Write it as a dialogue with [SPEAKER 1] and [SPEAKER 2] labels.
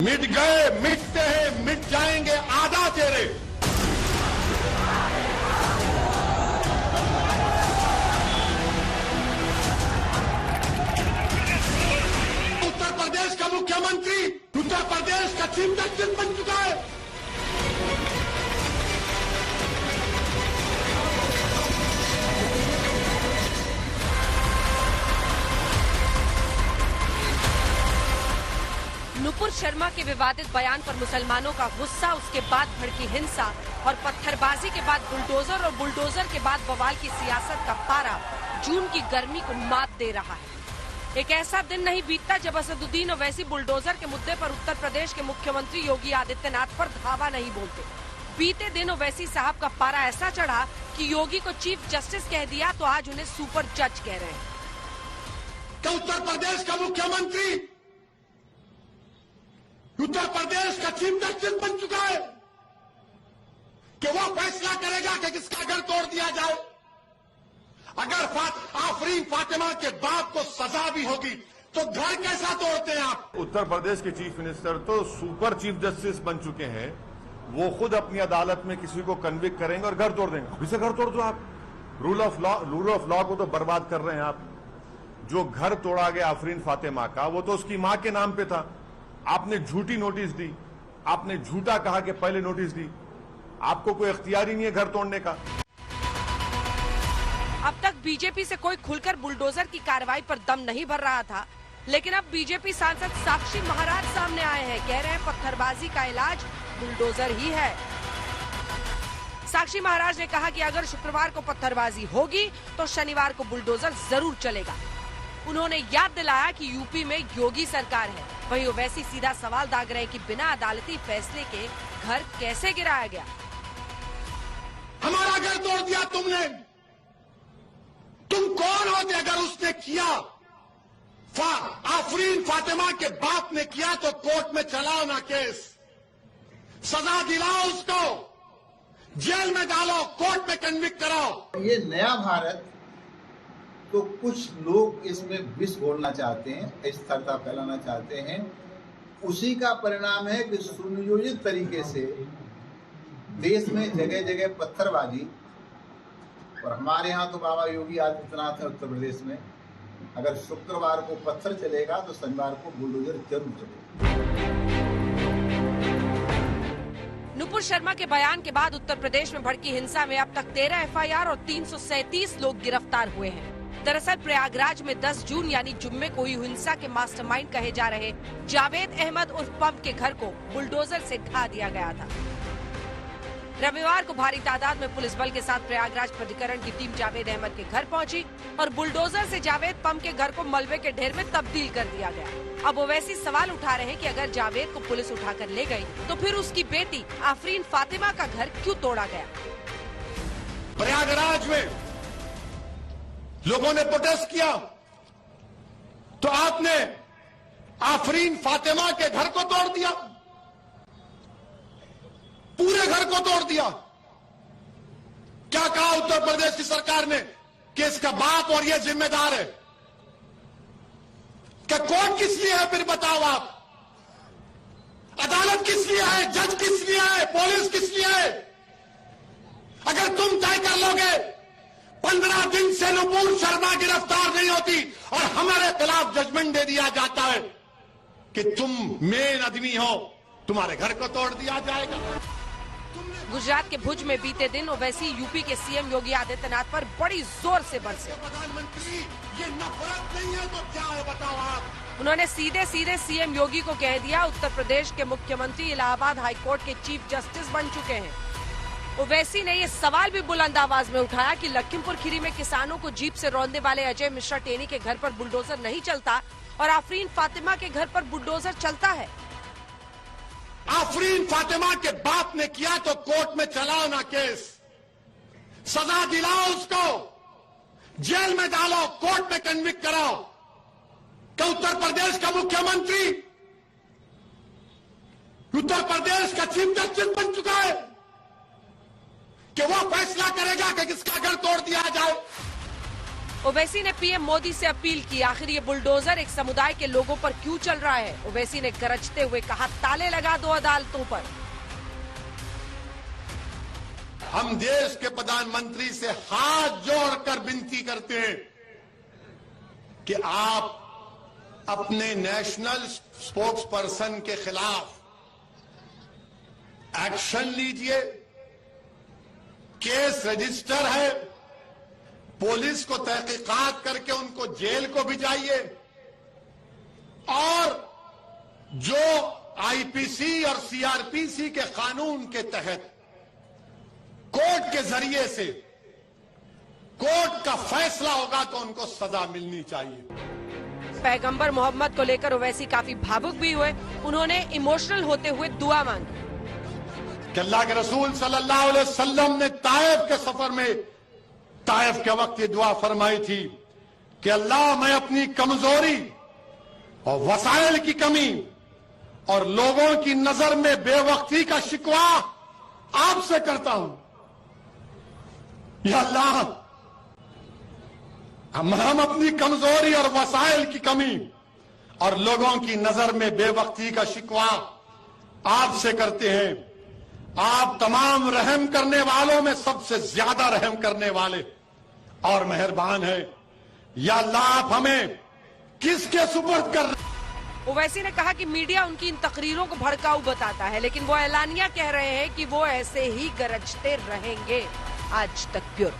[SPEAKER 1] मिट गए, मिटते हैं, मिट जाएंगे आधा चेहरे। उत्तर प्रदेश का मुख्यमंत्री उत्तर प्रदेश का चीफ जस्टिस बन चुका है।
[SPEAKER 2] नुपुर शर्मा के विवादित बयान पर मुसलमानों का गुस्सा, उसके बाद भड़की हिंसा और पत्थरबाजी के बाद बुलडोजर और बुलडोजर के बाद बवाल की सियासत का पारा जून की गर्मी को मात दे रहा है। एक ऐसा दिन नहीं बीतता जब असदुद्दीन ओवैसी बुलडोजर के मुद्दे पर उत्तर प्रदेश के मुख्यमंत्री योगी आदित्यनाथ पर धावा नहीं बोलते। बीते दिन ओवैसी साहब का पारा ऐसा चढ़ा कि योगी को चीफ जस्टिस कह दिया तो आज उन्हें सुपर जज कह रहे हैं।
[SPEAKER 1] तो उत्तर प्रदेश का मुख्यमंत्री उत्तर प्रदेश का चीफ जस्टिस बन चुका है कि वो फैसला करेगा कि किसका घर तोड़ दिया जाए। अगर आफरीन फातिमा के बाप को सजा भी होगी तो घर कैसा तोड़ते हैं आप?
[SPEAKER 3] उत्तर प्रदेश के चीफ मिनिस्टर तो सुपर चीफ जस्टिस बन चुके हैं, वो खुद अपनी अदालत में किसी को कन्विक्ट करेंगे और घर तोड़ देंगे। अभी से घर तोड़ दो आप। रूल ऑफ लॉ को तो बर्बाद कर रहे हैं आप। जो घर तोड़ा गया आफरीन फातिमा का, वो तो उसकी मां के नाम पे था। आपने झूठी नोटिस दी, आपने झूठा कहा कि पहले नोटिस दी। आपको कोई इख्तियार ही नहीं है घर तोड़ने का।
[SPEAKER 2] अब तक बीजेपी से कोई खुलकर बुलडोजर की कार्रवाई पर दम नहीं भर रहा था, लेकिन अब बीजेपी सांसद साक्षी महाराज सामने आए हैं। कह रहे हैं पत्थरबाजी का इलाज बुलडोजर ही है। साक्षी महाराज ने कहा कि अगर शुक्रवार को पत्थरबाजी होगी तो शनिवार को बुलडोजर जरूर चलेगा। उन्होंने याद दिलाया कि यूपी में योगी सरकार है। वहीं ओवैसी सीधा सवाल दाग रहे कि बिना अदालती फैसले के घर कैसे गिराया गया।
[SPEAKER 1] हमारा घर तोड़ दिया तुमने। तुम कौन होते अगर उसने किया? आफरीन फातिमा के बाप ने किया तो कोर्ट में चलाओ ना केस, सजा दिलाओ उसको, जेल में डालो, कोर्ट में कन्विक्ट कराओ।
[SPEAKER 4] ये नया भारत तो कुछ लोग इसमें विष घोलना चाहते हैं, अस्थिरता फैलाना चाहते हैं। उसी का परिणाम है कि सुनियोजित तरीके से देश में जगह जगह पत्थरबाजी। और हमारे यहाँ तो बाबा योगी आदित्यनाथ है उत्तर प्रदेश में। अगर शुक्रवार को पत्थर चलेगा तो शनिवार को बुलडोजर जरूर चलेगा।
[SPEAKER 2] नुपुर शर्मा के बयान के बाद उत्तर प्रदेश में भड़की हिंसा में अब तक 13 एफआईआर और 337 लोग गिरफ्तार हुए हैं। दरअसल प्रयागराज में 10 जून यानी जुम्मे को हुई हिंसा के मास्टरमाइंड कहे जा रहे जावेद अहमद उर्फ पंप के घर को बुलडोजर से ढा दिया गया था। रविवार को भारी तादाद में पुलिस बल के साथ प्रयागराज प्राधिकरण की टीम जावेद अहमद के घर पहुंची और बुलडोजर से जावेद पंप के घर को मलबे के ढेर में तब्दील कर दिया गया। अब ओवैसी सवाल उठा रहे हैं कि अगर जावेद को पुलिस उठाकर ले गई तो फिर उसकी बेटी आफरीन फातिमा का घर क्यों तोड़ा गया?
[SPEAKER 1] प्रयागराज में लोगों ने प्रोटेस्ट किया तो आपने आफरीन फातिमा के घर को तोड़ दिया, पूरे घर को तोड़ दिया। क्या कहा उत्तर प्रदेश की सरकार ने कि इसका बाप और ये जिम्मेदार है? क्या कोर्ट किस लिए है? फिर बताओ आप, अदालत किस लिए है? जज किस लिए है? पुलिस किस लिए है? अगर तुम तय कर लोगे 15 दिन से नुपुर शर्मा गिरफ्तार नहीं होती और हमारे खिलाफ जजमेंट दे दिया जाता है कि तुम मेन आदमी हो, तुम्हारे घर को तोड़ दिया जाएगा।
[SPEAKER 2] गुजरात के भुज में बीते दिन ओवैसी यूपी के सीएम योगी आदित्यनाथ पर बड़ी जोर से बरसे।
[SPEAKER 1] प्रधानमंत्री, ये नफरत नहीं है तो क्या है बताओ आप?
[SPEAKER 2] उन्होंने सीधे सीधे सीएम योगी को कह दिया उत्तर प्रदेश के मुख्यमंत्री इलाहाबाद हाईकोर्ट के चीफ जस्टिस बन चुके हैं। ओवैसी ने ये सवाल भी बुलंद आवाज में उठाया कि लखीमपुर खीरी में किसानों को जीप से रौंदने वाले अजय मिश्रा टेनी के घर पर बुलडोजर नहीं चलता और आफरीन फातिमा के घर पर बुलडोजर चलता है।
[SPEAKER 1] आफरीन फातिमा के बाप ने किया तो कोर्ट में चलाओ ना केस, सजा दिलाओ उसको, जेल में डालो, कोर्ट में कन्विक्ट कराओ। क्या उत्तर प्रदेश का मुख्यमंत्री उत्तर प्रदेश का चीफ जस्टिस बन चुका है कि वो फैसला करेगा कि किसका घर तोड़ दिया जाए?
[SPEAKER 2] ओवैसी ने पीएम मोदी से अपील की, आखिर ये बुलडोजर एक समुदाय के लोगों पर क्यों चल रहा है। ओवैसी ने गरजते हुए कहा, ताले लगा दो अदालतों पर।
[SPEAKER 1] हम देश के प्रधानमंत्री से हाथ जोड़कर विनती करते हैं कि आप अपने नेशनल स्पोक्स पर्सन के खिलाफ एक्शन लीजिए। केस रजिस्टर है, पुलिस को तहकीकात करके उनको जेल को भिजाइए और जो आईपीसी और सीआरपीसी के कानून के तहत कोर्ट के जरिए से कोर्ट का फैसला होगा तो उनको सजा मिलनी चाहिए।
[SPEAKER 2] पैगंबर मोहम्मद को लेकर ओवैसी काफी भावुक भी हुए। उन्होंने इमोशनल होते हुए दुआ मांगी
[SPEAKER 1] कि अल्लाह के रसूल सल्लल्लाहु अलैहि वसल्लम ने ताइफ के सफर में ताइफ के वक्त ये दुआ फरमाई थी कि अल्लाह, मैं अपनी कमजोरी और वसाइल की कमी और लोगों की नजर में बेवक्ती का शिकवा आपसे करता हूं। या अल्लाह, हम अपनी कमजोरी और वसाइल की कमी और लोगों की नजर में बेवक्ती का शिकवा आपसे करते हैं। आप तमाम रहम करने वालों में सबसे ज्यादा रहम करने वाले और मेहरबान हैं। या अल्लाह, आप हमें किसके सुपुर्द कर रहे हैं?
[SPEAKER 2] ओवैसी ने कहा कि मीडिया उनकी इन तकरीरों को भड़काऊ बताता है, लेकिन वो ऐलानिया कह रहे हैं कि वो ऐसे ही गरजते रहेंगे। आज तक ब्यूरो।